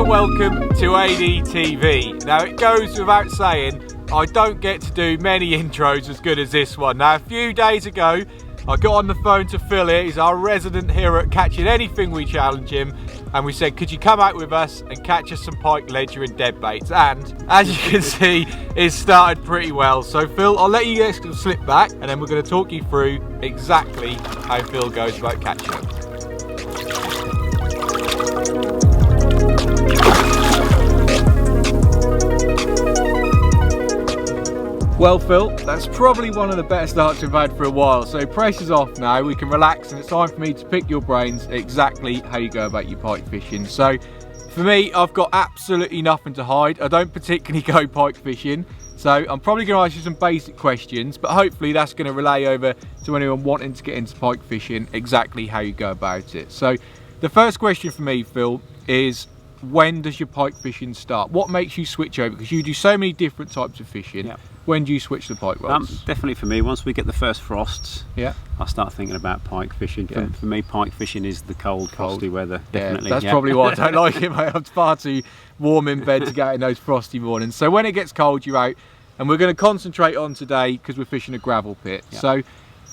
welcome to ADTV. Now it goes without saying, I don't get to do many intros as good as this one. Now a few days ago, I got on the phone to Phil here, he's our resident hero at catching anything we challenge him, and we said, could you come out with us and catch us some pike, ledgering deadbaits? And as you can see, it started pretty well. So Phil, I'll let you guys slip back, and then we're going to talk you through exactly how Phil goes about catching them. Well Phil, that's probably one of the better starts we've had for a while, so pressure's off now, we can relax, and it's time for me to pick your brains exactly how you go about your pike fishing. So for me, I've got absolutely nothing to hide. I don't particularly go pike fishing, so I'm probably going to ask you some basic questions, but hopefully that's going to relay over to anyone wanting to get into pike fishing exactly how you go about it. So the first question for me, Phil, is when does your pike fishing start? What makes you switch over? Because you do so many different types of fishing. Yep. When do you switch the pike rods? Definitely for me, once we get the first frosts, yeah, I start thinking about pike fishing. Yeah. For me, pike fishing is the cold, frosty weather, definitely. Yeah, that's probably why I don't like it, mate. I'm far too warm in bed to get out in those frosty mornings. So when it gets cold, you're out, and we're going to concentrate on today because we're fishing a gravel pit. Yeah. So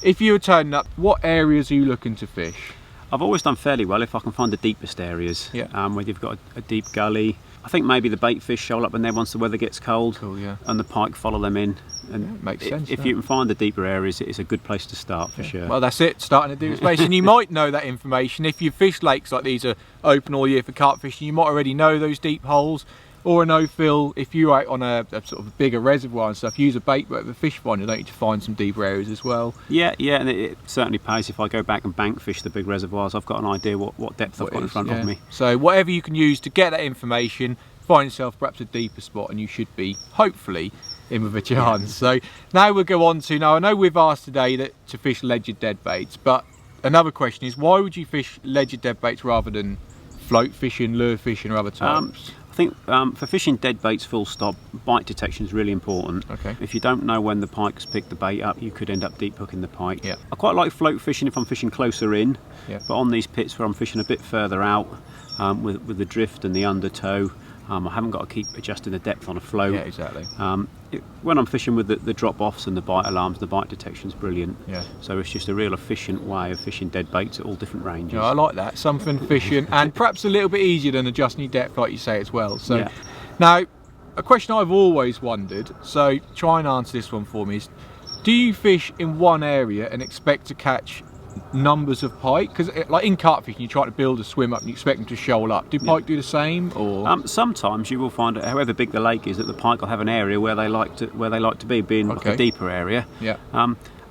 if you were turning up, what areas are you looking to fish? I've always done fairly well if I can find the deepest areas, yeah. Where you've got a deep gully. I think maybe the bait fish shoal up in there once the weather gets cold, cool, yeah. And the pike follow them in. And yeah, makes sense. If you can find the deeper areas, it's a good place to start for sure. Well, that's it, starting a deep space. And you might know that information. If you fish lakes like these are open all year for carp fishing, you might already know those deep holes. Or a no-fill, if you're out on a sort of a bigger reservoir and stuff, use a bait with a fish finder, don't you, to find some deeper areas as well? Yeah, and it certainly pays if I go back and bank fish the big reservoirs. I've got an idea what depth I've got in front of me. So whatever you can use to get that information, find yourself perhaps a deeper spot, and you should be, hopefully, in with a chance. Yeah. So now we'll go on to, now I know we've asked today to fish ledgered deadbaits, but another question is, why would you fish ledgered deadbaits rather than float fishing, lure fishing, or other types? I think for fishing deadbaits full stop, bite detection is really important. Okay. If you don't know when the pike's picked the bait up, you could end up deep hooking the pike. Yeah. I quite like float fishing if I'm fishing closer in, yeah. But on these pits where I'm fishing a bit further out, with the drift and the undertow, I haven't got to keep adjusting the depth on a float. Yeah, exactly. When I'm fishing with the drop-offs and the bite alarms, the bite detection's brilliant. Yeah. So it's just a real efficient way of fishing dead baits at all different ranges. Yeah, I like that. Something fishing, and perhaps a little bit easier than adjusting your depth, like you say, as well. So yeah. Now, a question I've always wondered, so try and answer this one for me, is do you fish in one area and expect to catch numbers of pike? Because like in carp fishing, you try to build a swim up and you expect them to shoal up. Do pike do the same? Or sometimes you will find, however big the lake is, that the pike will have an area where they like to be, being like a deeper area. Yeah.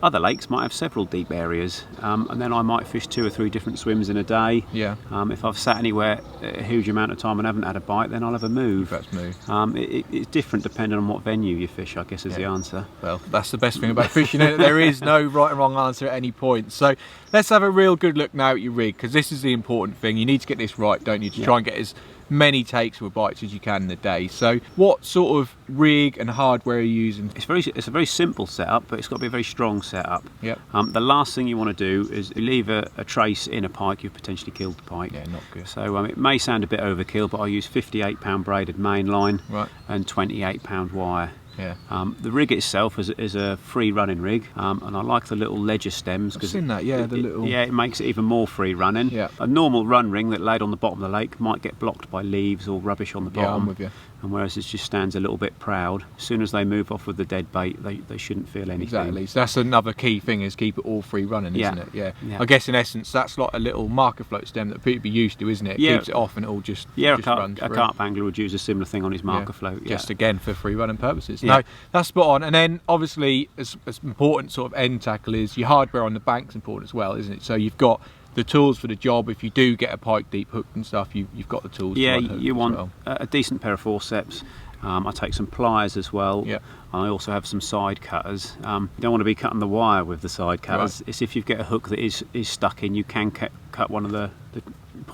Other lakes might have several deep areas, and then I might fish 2 or 3 different swims in a day. Yeah. If I've sat anywhere a huge amount of time and haven't had a bite, then I'll have a move. That's move. It's different depending on what venue you fish, I guess, is the answer. Well, that's the best thing about fishing, isn't it? There is no right and wrong answer at any point. So let's have a real good look now at your rig, because this is the important thing. You need to get this right, don't you, to try and get as many takes with bites as you can in a day. So what sort of rig and hardware are you using? It's a very simple setup, but it's got to be a very strong setup. Yep. The last thing you want to do is leave a trace in a pike. You've potentially killed the pike. Yeah, not good. So it may sound a bit overkill, but I use 58-pound braided main line, right, and 28-pound wire. Yeah. The rig itself is a free running rig, and I like the little ledger stems because it makes it even more free running. Yeah. A normal run ring that laid on the bottom of the lake might get blocked by leaves or rubbish on the bottom. Yeah, I'm with you. And whereas it just stands a little bit proud, as soon as they move off with the dead bait, they shouldn't feel anything. Exactly. So that's another key thing, is keep it all free running, isn't it? Yeah. I guess in essence that's like a little marker float stem that people be used to, isn't it? It keeps it off and it all just runs through. A carp angler would use a similar thing on his marker float. Yeah. Just again for free running purposes. No, that's spot on. And then obviously as important sort of end tackle is your hardware on the bank's important as well, isn't it? So you've got the tools for the job. If you do get a pike deep hooked and stuff, you've got the tools. Yeah, you want a decent pair of forceps. I take some pliers as well. Yeah. I also have some side cutters. You don't want to be cutting the wire with the side cutters. Right. It's if you get a hook that is stuck in, you can cut one of the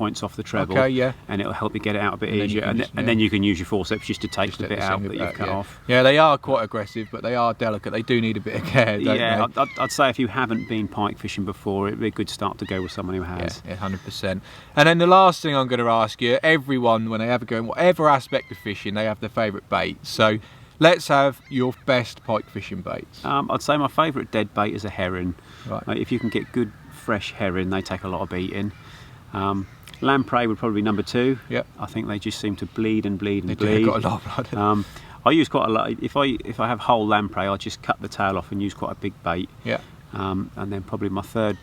points off the treble. Okay, yeah. And it'll help you get it out a bit easier. And then you can use your forceps just to take the bit out that you've cut off. Yeah, they are quite aggressive, but they are delicate. They do need a bit of care, don't they? I'd say if you haven't been pike fishing before, it'd be a good start to go with someone who has. Yeah, 100%. And then the last thing I'm going to ask you, everyone, when they ever go in whatever aspect of fishing, they have their favourite bait. So let's have your best pike fishing baits. I'd say my favourite dead bait is a herring. Right. If you can get good fresh herring, they take a lot of beating. Lamprey would probably be number 2. Yep. I think they just seem to bleed and bleed and they bleed. Got a lot of blood. I use quite a lot. If I have whole lamprey, I just cut the tail off and use quite a big bait. Yeah. And then probably my third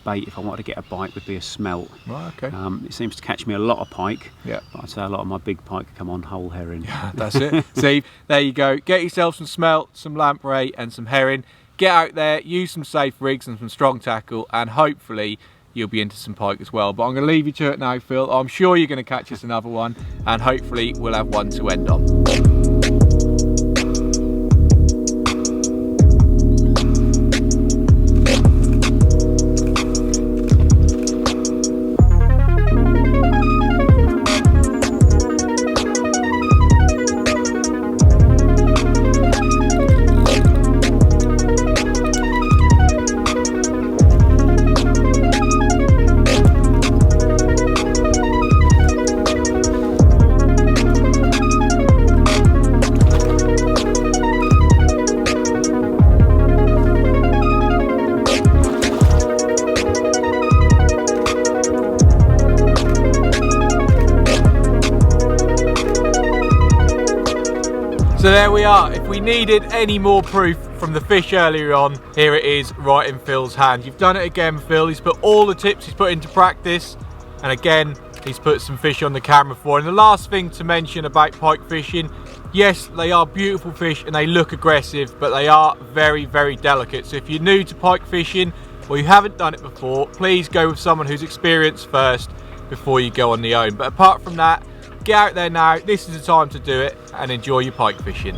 bait, if I wanted to get a bite, would be a smelt. Right, okay. It seems to catch me a lot of pike. Yeah. But I'd say a lot of my big pike come on whole herring. Yeah, that's it. See, there you go. Get yourself some smelt, some lamprey and some herring. Get out there, use some safe rigs and some strong tackle, and hopefully you'll be into some pike as well. But I'm going to leave you to it now, Phil. I'm sure you're going to catch us another one, and hopefully we'll have one to end on. So there we are. If we needed any more proof from the fish earlier on, here it is right in Phil's hand. You've done it again, Phil. He's put all the tips he's put into practice, and again he's put some fish on the camera for. And the last thing to mention about pike fishing, yes, they are beautiful fish and they look aggressive, but they are very, very delicate. So if you're new to pike fishing or you haven't done it before, please go with someone who's experienced first before you go on your own. But apart from that, get out there now, this is the time to do it, and enjoy your pike fishing.